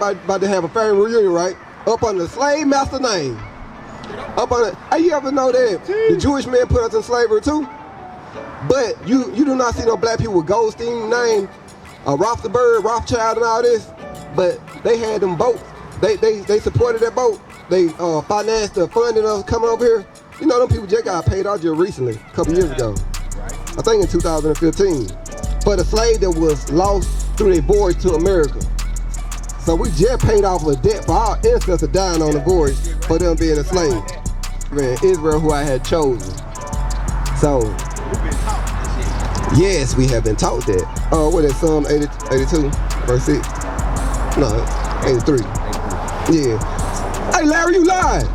about to have a family reunion, right? Up under the slave master name. Up under, hey, you ever know that the Jewish men put us in slavery too? But you do not see no black people with Goldstein name, Rothschild and all this. But they had them boats. They supported that boat. They financed the funding of coming over here. You know, them people just got paid out just recently, a couple years ago. I think in 2015. For the slave that was lost through their voyage to America. So we just paid off a debt for our ancestors dying on the voyage for them being a slave. Man, Israel, who I had chosen. So, yes, we have been taught that. What is Psalm 82, verse 6? No, 83. Yeah. Hey, Larry, you lied.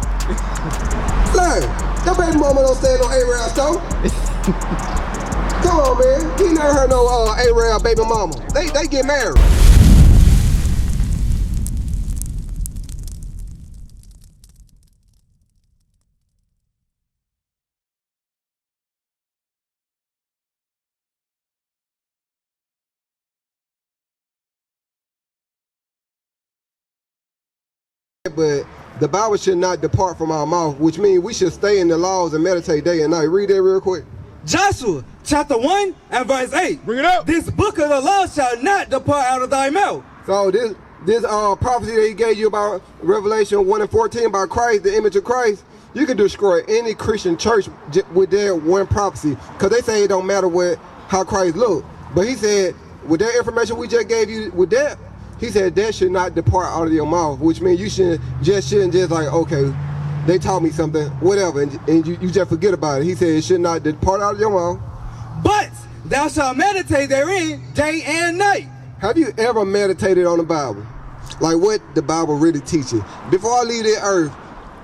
Larry, your baby mama don't stand on A-Rail store. Come on, man. You never heard no A-Rail baby mama. They get married. But the Bible should not depart from our mouth, which means we should stay in the laws and meditate day and night. Read that real quick. Joshua chapter 1 and verse 8. Bring it up. This book of the law shall not depart out of thy mouth. So this prophecy that he gave you about Revelation 1 and 14 about Christ, the image of Christ, you can destroy any Christian church with that one prophecy. Because they say it don't matter how Christ look. But he said, with that information we just gave you with that, he said that should not depart out of your mouth, which means you shouldn't just like, okay, they taught me something, whatever, and you just forget about it. He said it should not depart out of your mouth. But thou shalt meditate therein day and night. Have you ever meditated on the Bible? Like what the Bible really teaches? Before I leave the earth,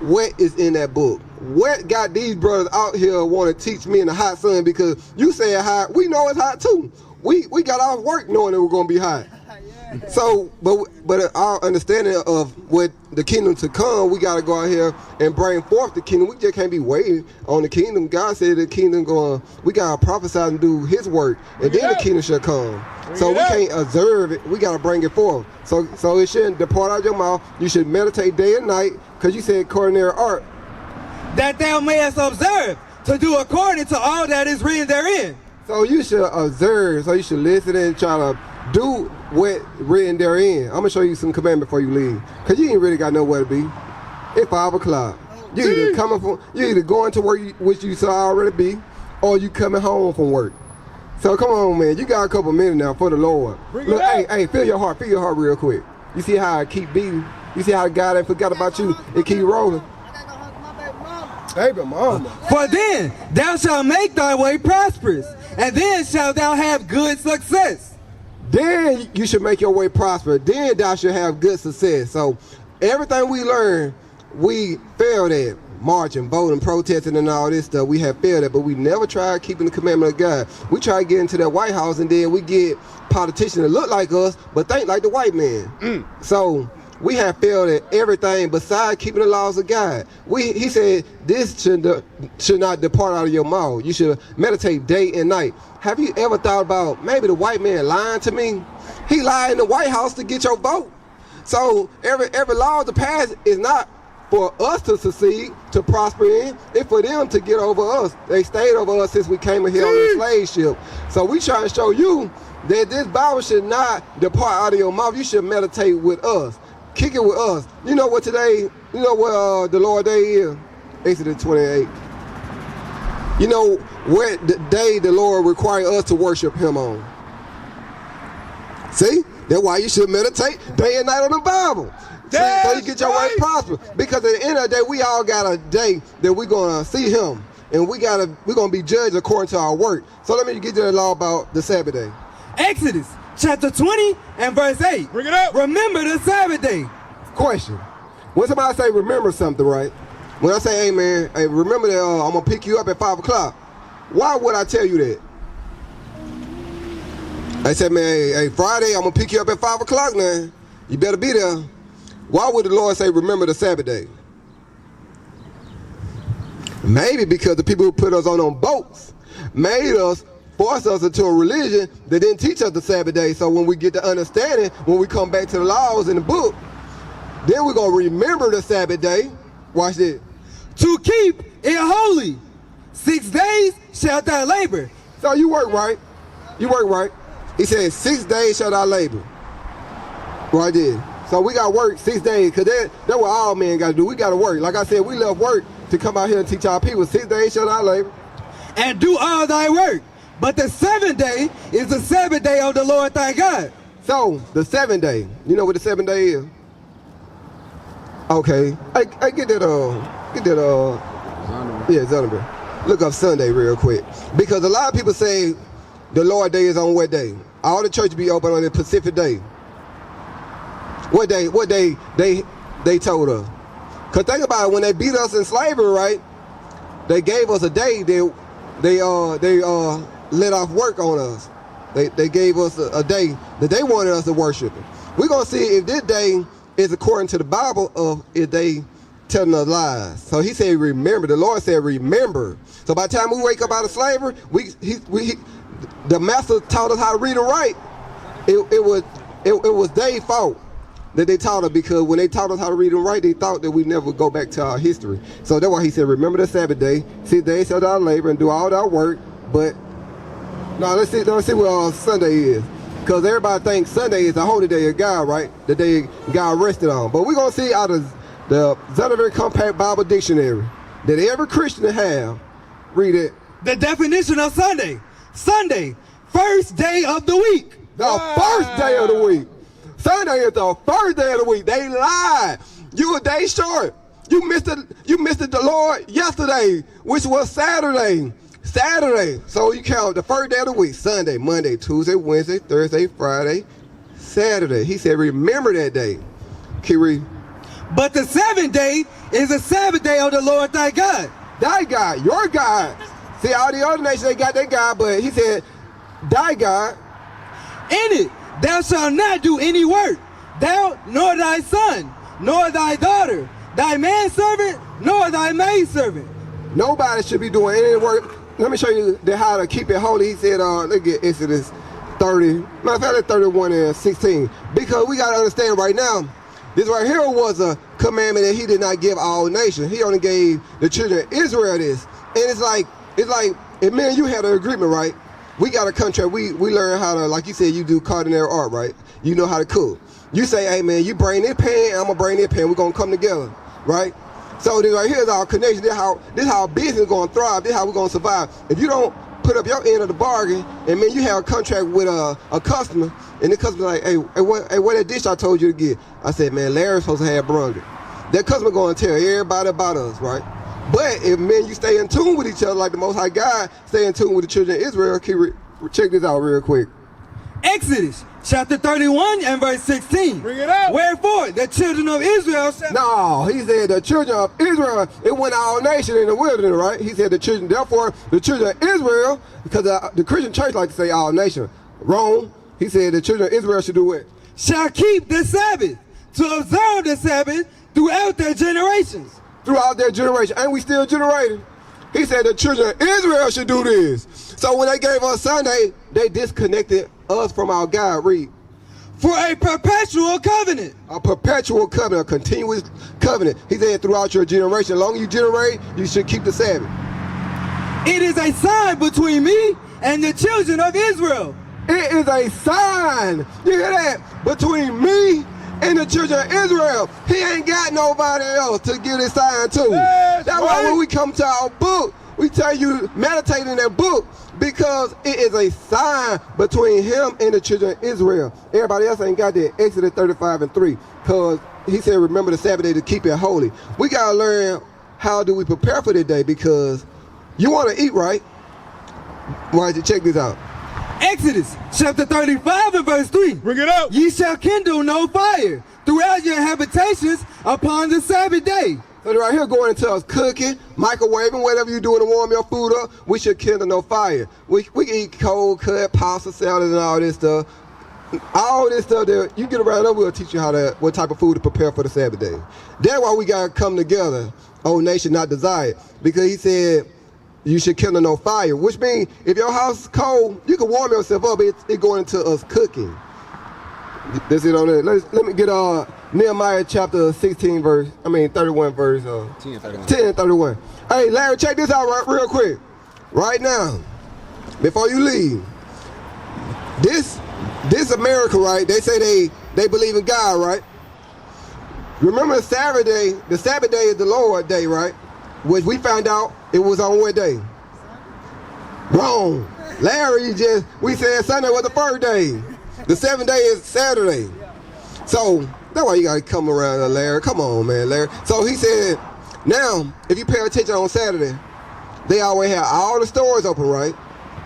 what is in that book? What got these brothers out here want to teach me in the hot sun? Because you say it's hot, we know it's hot too. We got off work knowing it was going to be hot. So, but our understanding of what the kingdom to come, we got to go out here and bring forth the kingdom. We just can't be waiting on the kingdom. God said the kingdom we got to prophesy and do his work, and then the kingdom shall come. So we can't observe it. We got to bring it forth. So it shouldn't depart out of your mouth. You should meditate day and night, because you said coronary art. That thou mayest observe to do according to all that is written therein. So you should observe. So you should listen and try to do what written therein. I'm gonna show you some commandment before you leave, cause you ain't really got nowhere to be. It's 5 o'clock. You either going to work, which you saw already be, or you coming home from work. So come on, man. You got a couple minutes now for the Lord. Look, hey, feel your heart real quick. You see how it keep beating? You see how God ain't forgot about you? It keep rolling. Baby mama. For then thou shalt make thy way prosperous, and then shalt thou have good success. Then you should make your way prosper. Then thou should have good success. So everything we learn, we failed at. Marching, voting, protesting, and all this stuff, we have failed at, but we never tried keeping the commandment of God. We try to get into that White House, and then we get politicians that look like us, but think like the white man. So we have failed at everything besides keeping the laws of God. He said this should not depart out of your mouth. You should meditate day and night. Have you ever thought about maybe the white man lying to me? He lied in the White House to get your vote. So every law to pass is not for us to succeed, to prosper in. It's for them to get over us. They stayed over us since we came here on the slave ship. So we trying to show you that this Bible should not depart out of your mouth. You should meditate with us. Kick it with us. You know what today, you know what the Lord day is? Exodus 28. You know what the day the Lord requires us to worship him on. See? That's why you should meditate day and night on the Bible. So you get your way prosper. Because at the end of the day, we all got a day that we're gonna see him. And we're gonna be judged according to our work. So let me get to the law about the Sabbath day. Exodus chapter 20 and verse 8. Bring it up. Remember the Sabbath day. Question. When somebody say remember something, right? When I say, hey man, hey, remember that I'm gonna pick you up at 5 o'clock. Why would I tell you that? I said, man, hey, Friday, I'm gonna pick you up at 5 o'clock now. You better be there. Why would the Lord say, remember the Sabbath day? Maybe because the people who put us on boats forced us into a religion that didn't teach us the Sabbath day. So when we get the understanding, when we come back to the laws in the book, Then we're going to remember the Sabbath day. Watch this. To keep it holy. 6 days shalt thou labor. So you work right. You work right. He said 6 days shall thou labor. Right there. So we got to work 6 days because that's what all men got to do. We got to work. Like I said, we love work to come out here and teach our people. 6 days shall thou labor. And do all thy work. But the 7th day is the Sabbath day of the Lord thy God. So the 7th day, you know what the 7th day is? Okay, I get that yeah, Zonderberg. Look up Sunday real quick, because a lot of people say the Lord day is on what day? All the churches be open on the Pacific day. What day? What day they told us? Cause think about it, when they beat us in slavery, right? They gave us a day. They let off work on us. They gave us a day that they wanted us to worship. We're gonna see if this day is according to the Bible or if they telling us lies. So he said, remember. The Lord said, remember. So by the time we wake up out of slavery, the master taught us how to read and write. It was their fault that they taught us, because when they taught us how to read and write, they thought that we never go back to our history. So that's why he said, remember the Sabbath day. 6 days shall thou labor and do all thy work. But now let's see what Sunday is. Because everybody thinks Sunday is the holy day of God, right? The day God rested on. But we're going to see out of the Zonderberg Compact Bible Dictionary that every Christian have. Read it. The definition of Sunday. Sunday, first day of the week. The first day of the week. Sunday is the first day of the week. They lied. You a day short. You missed the Lord yesterday, which was Saturday. So you count the first day of the week: Sunday, Monday, Tuesday, Wednesday, Thursday, Friday, Saturday. He said, remember that day. Keep reading. But the 7th day is the Sabbath day of the Lord thy God. Thy God, your God. See, all the other nations, they got their God, but he said, thy God. In it thou shalt not do any work, thou nor thy son, nor thy daughter, thy manservant, nor thy maidservant. Nobody should be doing any work. Let me show you how to keep it holy. He said, look at Exodus 30, matter of fact, 31 and 16. Because we got to understand right now, this right here was a commandment that he did not give all nations. He only gave the children of Israel this. And it's like, if me and you had an agreement, right? We got a contract. We learn how to, like you said, you do culinary art, right? You know how to cook. You say, hey man, you bring this pan, I'm gonna bring this pan. We're gonna come together, right? So this right here is our connection. This how business is gonna thrive. This how we're gonna survive. If you don't put up your end of the bargain, and man, you have a contract with a customer, and the customer like, hey, what that dish I told you to get? I said, man, Larry's supposed to have brunch. That customer gonna tell everybody about us, right? But if man, you stay in tune with each other like the Most High God, stay in tune with the children of Israel. Check this out real quick. Exodus chapter 31 and verse 16. Bring it up. Wherefore the children of Israel shall... No, he said the children of Israel, it went all nation in the wilderness, right? He said therefore the children of Israel, because the Christian church like to say all nation. Wrong. He said the children of Israel should do it. Shall keep the Sabbath, to observe the Sabbath throughout their generations. Throughout their generation. Ain't we still generating? He said the children of Israel should do this. So when they gave us Sunday, they disconnected us from our God. Read. For a perpetual covenant. A perpetual covenant, a continuous covenant. He said throughout your generation, as long as you generate, you should keep the Sabbath. It is a sign between me and the children of Israel. It is a sign. You hear that? Between me and the children of Israel. He ain't got nobody else to give this sign to. That's why when we come to our book, we tell you meditate in that book, because it is a sign between him and the children of Israel. Everybody else ain't got that. Exodus 35 and 3. Because he said, remember the Sabbath day to keep it holy. We got to learn how do we prepare for the day, because you want to eat right. Why don't you check this out? Exodus chapter 35 and verse 3. Bring it up. Ye shall kindle no fire throughout your habitations upon the Sabbath day. So right here going into us cooking, microwaving, whatever you're doing to warm your food up, we should kindle no fire. We can eat cold cut, pasta, salad, and all this stuff. All this stuff that you get around up, we'll teach you what type of food to prepare for the Sabbath day. That's why we got to come together, O nation not desired. Because he said, you should kindle no fire, which means if your house is cold, you can warm yourself up. It's going into us cooking. That's it on there. Let me get Nehemiah chapter 31 verse 10 and 31. Hey, Larry, check this out real quick. Right now, before you leave, this America, right? They say they believe in God, right? Remember the Sabbath day is the Lord's day, right? Which we found out it was on what day? Wrong. Larry, we said Sunday was the first day. The 7th day is Saturday. So that's why you gotta come around, Larry. Come on, man, Larry. So he said, now, if you pay attention on Saturday, they always have all the stores open, right?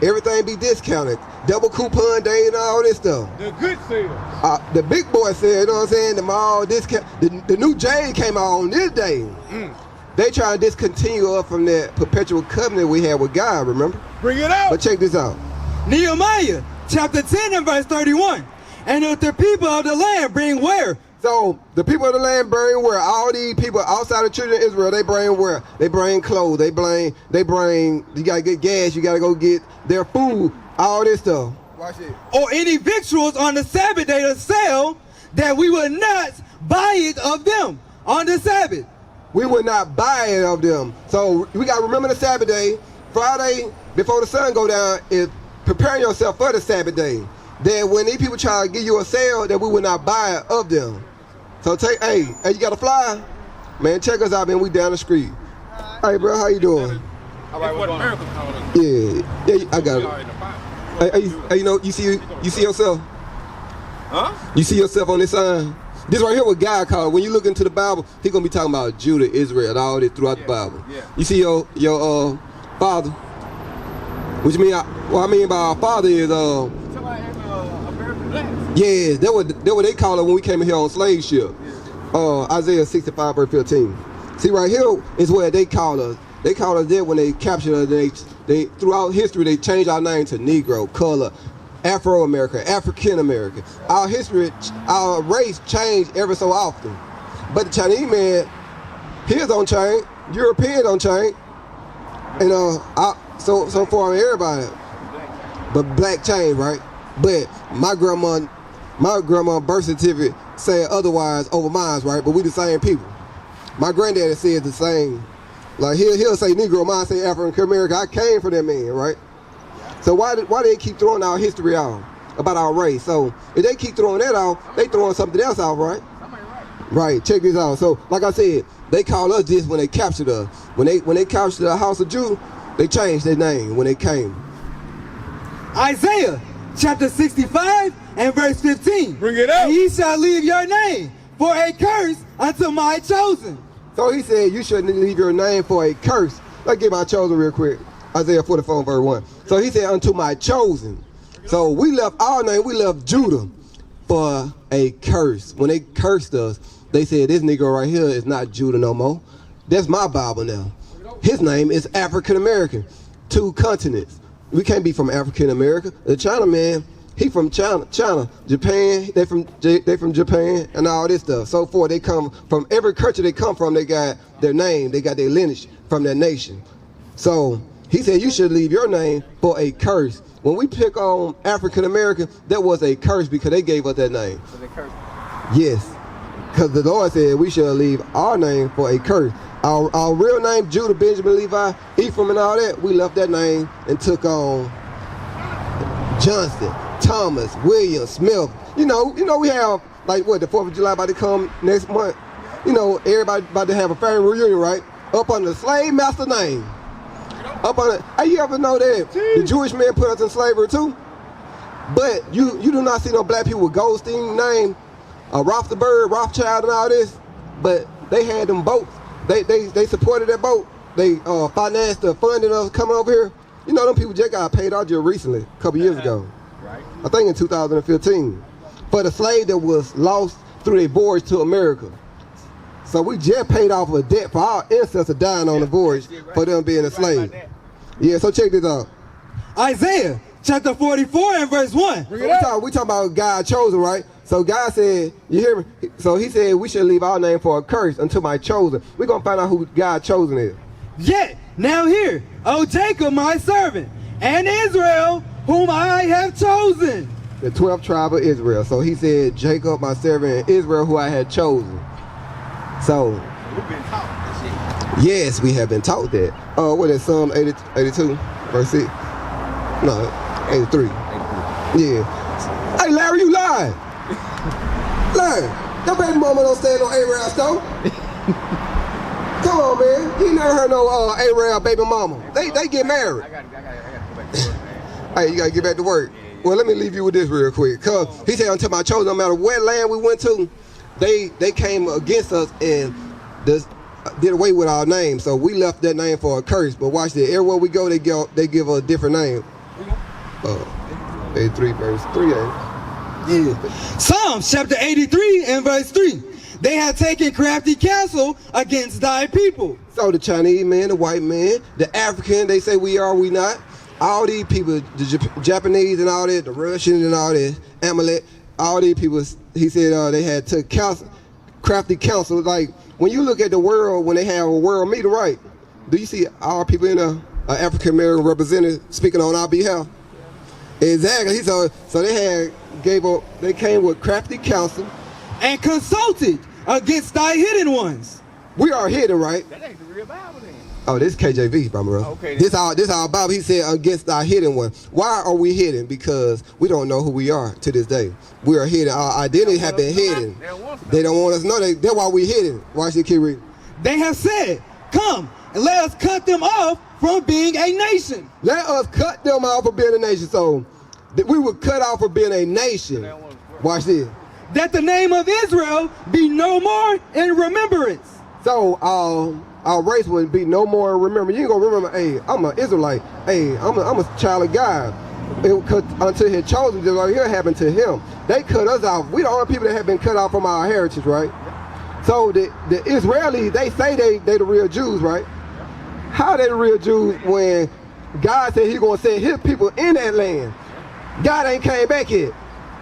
Everything be discounted. Double coupon day and all this stuff. The good sales. The big boy said, you know what I'm saying? The mall discount. The new Jade came out on this day. They try to discontinue us from that perpetual covenant we had with God, remember? Bring it out. But check this out. Nehemiah chapter 10 and verse 31. And if the people of the land bring where? So the people of the land bring where? All these people outside the children of Israel, they bring where? They bring clothes, they bring, you gotta get gas, you gotta go get their food, all this stuff. Watch it. Or any victuals on the Sabbath day to sell, that we would not buy it of them on the Sabbath. We would not buy it of them. So we gotta remember the Sabbath day. Friday, before the sun go down, is preparing yourself for the Sabbath day. That when these people try to give you a sale, that we would not buy it of them. So hey, you got a flyer? Man, check us out, man. We down the street. Hey, bro, how you doing? All right, what miracle called us? Yeah, I got it. Hey, you see yourself? Huh? You see yourself on this sign? This right here what God called. When you look into the Bible, He gonna be talking about Judah, Israel, and all this throughout the Bible. Yeah. You see your father? Which mean, what I mean by our father is American blacks. yeah, that what they call it when we came in here on slave ship. Isaiah 65 verse 15. See right here is where they call us. They call us there when they captured us. They throughout history they changed our name to Negro, color, Afro-American, African-American. Our history, our race changed ever so often. But the Chinese man, his don't change. European don't change. And so far everybody. But black change, right? But my grandma birth certificate said otherwise over mine, right? But we the same people. My granddaddy said the same. Like he'll say Negro, mine say African American. I came from that man, right? So why they keep throwing our history out about our race? So if they keep throwing that out, they throwing something else out, right? Right. Check this out. So like I said, they call us this when they captured us. When they captured the house of Judah, they changed their name when they came. Isaiah chapter 65 and verse 15. Bring it out. And ye shall leave your name for a curse unto my chosen. So he said, you shouldn't leave your name for a curse. Let's get my chosen real quick. Isaiah 44 verse 1. So he said, unto my chosen. So we left our name, we left Judah for a curse. When they cursed us, they said, this Negro right here is not Judah no more. That's my Bible now. His name is African American. 2 continents. We can't be from African America. The China man, he from China, Japan. They from Japan and all this stuff. So forth. They come from every country they come from. They got their name. They got their lineage from their nation. So he said you should leave your name for a curse. When we pick on African American, that was a curse because they gave us that name. So they cursed. Yes, because the Lord said we should leave our name for a curse. Our real name, Judah, Benjamin, Levi, Ephraim, and all that, we left that name and took on Johnson, Thomas, William, Smith. You know, we have, like, what, the 4th of July about to come next month? You know, everybody about to have a family reunion, right? Up under the slave master name. Up under, hey, you ever know that the Jewish men put us in slavery too? But you do not see no black people with Goldstein name, Rothschild and all this, but they had them boats. They supported that boat. They financed the funding of coming over here. You know, them people just got paid out just recently, a couple years ago. Right. I think in 2015. For the slave that was lost through their voyage to America. So we just paid off a debt for our ancestors dying on the voyage for them being a slave. Yeah, so check this out. Isaiah chapter 44 and verse 1. We talking about God chosen, right? So God said, you hear me? So he said we should leave our name for a curse until my chosen. We're going to find out who God chosen is. Yet, now hear, O Jacob my servant, and Israel whom I have chosen. the 12th tribe of Israel. So he said, Jacob, my servant, and Israel, who I had chosen. So, We've been taught that yes, we have been taught that. What is Psalm 82, verse 6? No, 83. Yeah. Hey, Larry, you lying. Larry, your baby mama don't stand on A-Rail stove. Come on, man. You never heard no A-Rail baby mama. They get married. I gotta go back to work, man. Hey, you gotta get back to work. Well, let me leave you with this real quick. Cause he said, until my chosen, no matter what land we went to, they came against us and did away with our name. So we left that name for a curse. But watch this. Everywhere we go, they give a different name. 83 verse 3. Yeah. Psalms chapter 83 and verse 3. They have taken crafty counsel against thy people. So the Chinese man, the white man, the African, they say we are, we not. All these people, the Japanese and all that, the Russians and all that, Amalek, all these people, he said they had took counsel, crafty counsel. Like when you look at the world, when they have a world meeting, right? Do you see our people in a African American representative speaking on our behalf? Exactly. So they came with crafty counsel and consulted against thy hidden ones. We are hidden, right? That ain't the real Bible then. Oh, this is KJV, bro. Okay. This our Bible. He said against our hidden one. Why are we hidden? Because we don't know who we are to this day. We are hidden. Our identity have been hidden. They don't want us to know. That's why we hidden. Watch this, keep reading. They have said, come and let us cut them off from being a nation. Let us cut them off from being a nation. So we were cut off from being a nation. Watch this. That the name of Israel be no more in remembrance. So our race would be no more remember. You ain't gonna remember, hey, I'm an Israelite. Hey, I'm a child of God. Until he chosen, just like here happened to him. They cut us off. We the only people that have been cut off from our heritage, right? So the Israelis, they say they the real Jews, right? How they the real Jews when God said he gonna send his people in that land? God ain't came back yet.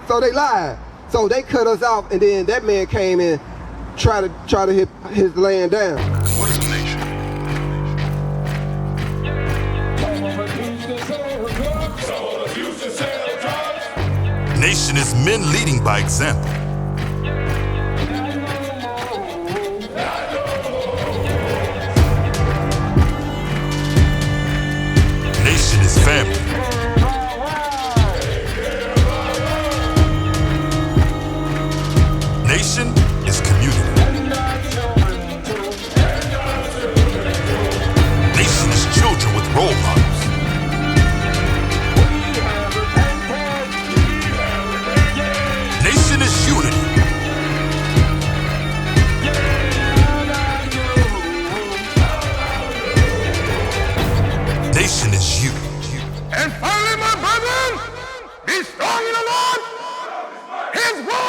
So they lied. So they cut us off, and then that man came and try to hit his land down. What is a nation? Nation is men leading by example. Nation is family. Nation is community. Nation is children with role models. Nation is unity. Nation is you. And finally, my brethren, be strong in the Lord. His word